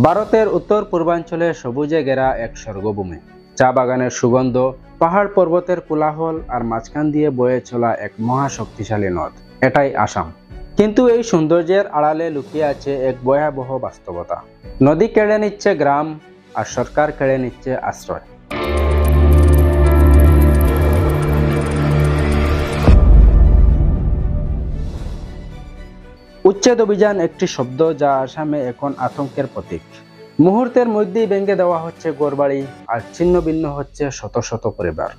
ভারতের উত্তর পূর্বাঞ্চলে সবুজে ঘেরা এক স্বর্গভূমি। চা বাগানের সুগন্ধ, পাহাড় পর্বতের কোলাহল আর মাঝখান দিয়ে বয়ে চলা এক মহাশক্তিশালী নদ, এটাই আসাম। কিন্তু এই সৌন্দর্যের আড়ালে লুকিয়ে আছে এক ভয়াবহ বাস্তবতা। নদী কেড়ে নিচ্ছে গ্রাম, আর সরকার কেড়ে নিচ্ছে আশ্রয়। উচ্ছেদ অভিযান একটি শব্দ যা আসামে এখন আতঙ্কের প্রতীক। মুহূর্তের মধ্যেই ভেঙে দেওয়া হচ্ছে ঘরবাড়ি, আর ছিন্ন ভিন্ন হচ্ছে শত শত পরিবার।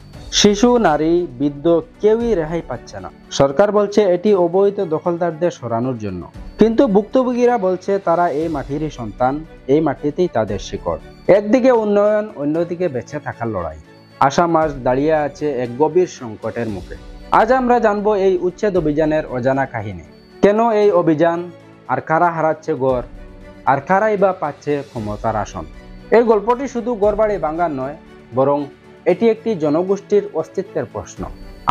শিশু, নারী, বৃদ্ধ কেউই রেহাই পাচ্ছে না। সরকার বলছে এটি অবৈধ দখলদারদের সরানোর জন্য, কিন্তু ভুক্তভোগীরা বলছে তারা এই মাটিরই সন্তান, এই মাটিতেই তাদের শিকড়। একদিকে উন্নয়ন, অন্যদিকে বেঁচে থাকার লড়াই। আসাম আজ দাঁড়িয়ে আছে এক গভীর সংকটের মুখে। আজ আমরা জানবো এই উচ্ছেদ অভিযানের অজানা কাহিনী। কেন এই অভিযান, আর কারা হারাচ্ছে গড়, আর কারাই বা পাচ্ছে ক্ষমতার আসন। এই গল্পটি শুধু ঘরবাড়ি ভাঙার নয়, বরং এটি একটি জনগোষ্ঠীর অস্তিত্বের প্রশ্ন।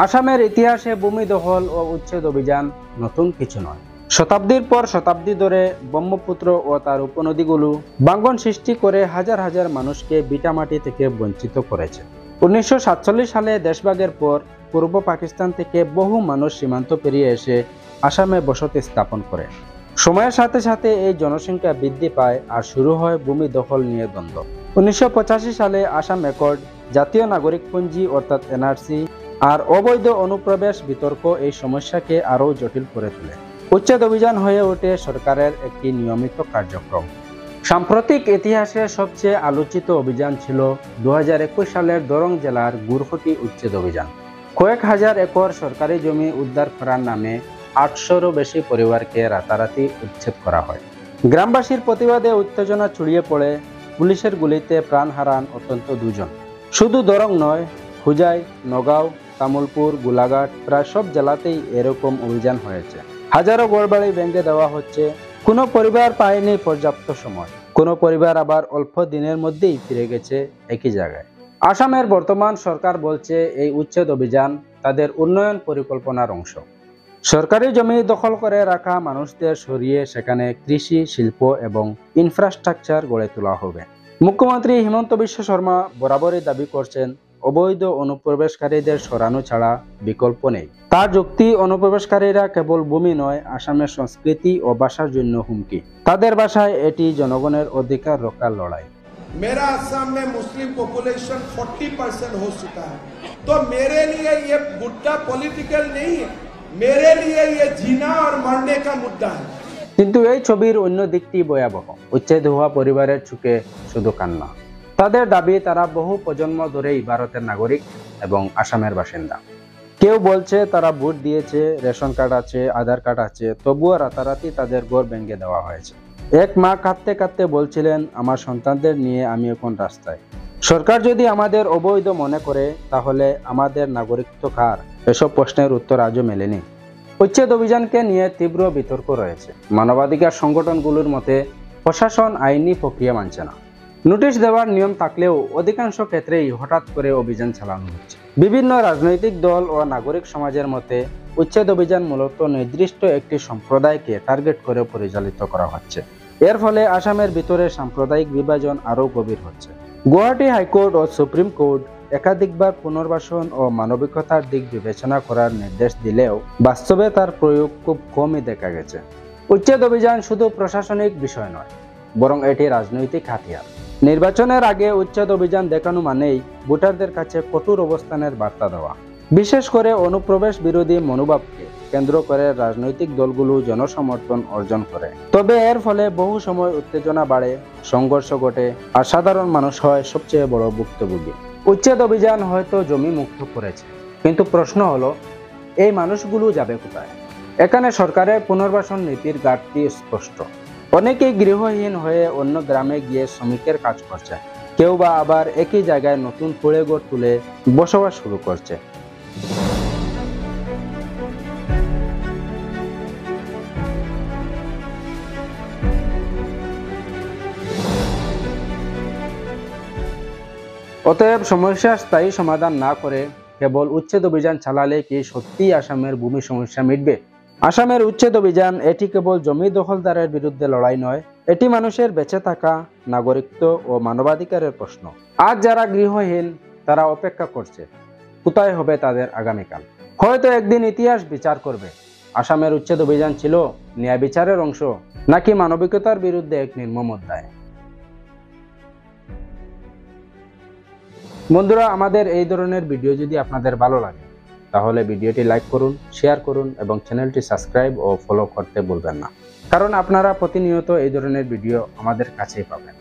আসামের ইতিহাসে ভূমি দখল ও উচ্ছেদ অভিযান নতুন কিছু নয়। শতাব্দীর পর শতাব্দী ধরে ব্রহ্মপুত্র ও তার উপনদীগুলো ভাঙন সৃষ্টি করে হাজার হাজার মানুষকে ভিটামাটি থেকে বঞ্চিত করেছে। 1947 সালে দেশভাগের পর পূর্ব পাকিস্তান থেকে বহু মানুষ সীমান্ত পেরিয়ে এসে আসামে বসতি স্থাপন করে। সময়ের সাথে সাথে এই জনসংখ্যা বৃদ্ধি পায়, আর শুরু হয় ভূমি দখল নিয়ে দ্বন্দ্ব। 1985 সালে আসাম অ্যাকর্ড, জাতীয় নাগরিকপঞ্জি অর্থাৎ এনআরসি আর অবৈধ অনুপ্রবেশ বিতর্ক এই সমস্যাকে আরও জটিল করে তোলে। উচ্ছেদ অভিযান হয়ে ওঠে সরকারের একটি নিয়মিত কার্যক্রম। সাম্প্রতিক ইতিহাসে সবচেয়ে আলোচিত অভিযান ছিল 2021 সালের দরং জেলার গুরফটি উচ্ছেদ অভিযান। কয়েক হাজার একর সরকারি জমি উদ্ধার করার নামে 800-রও বেশি পরিবারকে রাতারাতি উচ্ছেদ করা হয়। গ্রামবাসীর প্রতিবাদে উত্তেজনা ছড়িয়ে পড়ে, পুলিশের গুলিতে প্রাণ হারান অন্তত 2 জন। শুধু দরং নয়, হুজাই, নগাঁও, তামুলপুর, গোলাঘাট প্রায় সব জেলাতেই এরকম অভিযান হয়েছে। হাজারো ঘরবাড়ি ভেঙে দেওয়া হচ্ছে। কোনো পরিবার পায়নি পর্যাপ্ত সময়, কোনো পরিবার আবার অল্প দিনের মধ্যেই ফিরে গেছে একই জায়গায়। আসামের বর্তমান সরকার বলছে এই উচ্ছেদ অভিযান তাদের উন্নয়ন পরিকল্পনার অংশ। সরকারি জমি দখল করে রাখা মানুষদের সরিয়ে সেখানে কৃষি, শিল্প এবং ইনফ্রাস্ট্রাকচার গড়ে তোলা হবে। মুখ্যমন্ত্রী হিমন্ত বিশ্ব শর্মা বরাবরই দাবি করছেন অবৈধ অনুপ্রবেশকারীদের সরানো ছাড়া বিকল্প নেই। তার যুক্তি, অনুপ্রবেশকারীরা কেবল ভূমি নয়, আসামের সংস্কৃতি ও ভাষার জন্য হুমকি। তাদের ভাষায় এটি জনগণের অধিকার রক্ষার লড়াই। मेरा असम में मुस्लिम पॉपुलेशन 40% हो चुका है, तो मेरे लिए ये मुद्दा पॉलिटिकल नहीं है, मेरे लिए ये जीना और मरने का मुद्दा है। কিন্তু এই ছবির অন্য দিকটি ভয়াবহ। উচ্ছেদ হওয়া পরিবারের চোখে শুধু কান্না। তাদের দাবি তারা বহু প্রজন্ম ধরেই ভারতের নাগরিক এবং আসামের বাসিন্দা। কেউ বলছে তারা ভোট দিয়েছে, রেশন কার্ড আছে, আধার কার্ড আছে, তবুও রাতারাতি তাদের ঘর ভেঙে দেওয়া হয়েছে। এক মা কাঁদতে কাঁদতে বলছিলেন, আমার সন্তানদের নিয়ে আমি এখন রাস্তায়। সরকার যদি আমাদের অবৈধ মনে করে, তাহলে আমাদের নাগরিকত্ব কার? এসব প্রশ্নের উত্তর আজও মেলেনি। উচ্ছেদ অভিযানকে নিয়ে তীব্র বিতর্ক রয়েছে। মানবাধিকার সংগঠনগুলোর মতে প্রশাসন আইনি প্রক্রিয়া মানছে না। নোটিশ দেওয়ার নিয়ম থাকলেও অধিকাংশ ক্ষেত্রেই হঠাৎ করে অভিযান চালানো হচ্ছে। বিভিন্ন রাজনৈতিক দল ও নাগরিক সমাজের মতে উচ্ছেদ অভিযান মূলত নির্দিষ্ট একটি সম্প্রদায়কে টার্গেট করে পরিচালিত করা হচ্ছে। এর ফলে আসামের ভিতরে সাম্প্রদায়িক বিভাজন আরও গভীর হচ্ছে। গুয়াহাটি হাইকোর্ট ও সুপ্রিম কোর্ট একাধিকবার পুনর্বাসন ও মানবিকতার দিক বিবেচনা করার নির্দেশ দিলেও বাস্তবে তার প্রয়োগ খুব কমই দেখা গেছে। উচ্ছেদ অভিযান শুধু প্রশাসনিক বিষয় নয়, বরং এটি রাজনৈতিক হাতিয়ার। নির্বাচনের আগে উচ্ছেদ অভিযান দেখানো মানেই ভোটারদের কাছে কঠোর অবস্থানের বার্তা দেওয়া। বিশেষ করে অনুপ্রবেশ বিরোধী মনোভাবকে কেন্দ্র করে রাজনৈতিক দলগুলো জনসমর্থন অর্জন করে। তবে এর ফলে বহু সময় উত্তেজনা বাড়ে, সংঘর্ষ ঘটে, আর সাধারণ মানুষ হয় সবচেয়ে বড় ভুক্তভোগী। উচ্ছেদ অভিযান হয়তো জমি মুক্ত করেছে, কিন্তু প্রশ্ন হলো এই মানুষগুলো যাবে কোথায়? এখানে সরকারের পুনর্বাসন নীতির ঘাটতি স্পষ্ট। অনেকেই গৃহহীন হয়ে অন্য গ্রামে গিয়ে শ্রমিকের কাজ করছে, কেউ বা আবার একই জায়গায় নতুন কুড়ে ঘর তুলে বসবাস শুরু করছে। অতএব সমস্যার স্থায়ী সমাধান না করে কেবল উচ্ছেদ অভিযান চালালে কি সত্যিই আসামের ভূমি সমস্যা মিটবে? আসামের উচ্ছেদ অভিযান এটি কেবল জমি দখলদারের বিরুদ্ধে লড়াই নয়, এটি মানুষের বেঁচে থাকা, নাগরিকত্ব ও মানবাধিকারের প্রশ্ন। আজ যারা গৃহহীন তারা অপেক্ষা করছে কোথায় হবে তাদের আগামীকাল। হয়তো একদিন ইতিহাস বিচার করবে আসামের উচ্ছেদ অভিযান ছিল ন্যায় বিচারের অংশ নাকি মানবিকতার বিরুদ্ধে এক নির্মম অধ্যায়। বন্ধুরা, আমাদের এই ধরনের ভিডিও যদি আপনাদের ভালো লাগে তাহলে ভিডিওটি লাইক করুন, শেয়ার করুন এবং চ্যানেলটি সাবস্ক্রাইব ও ফলো করতে ভুলবেন না, কারণ আপনারা প্রতিনিয়ত এই ধরনের ভিডিও আমাদের কাছেই পাবেন।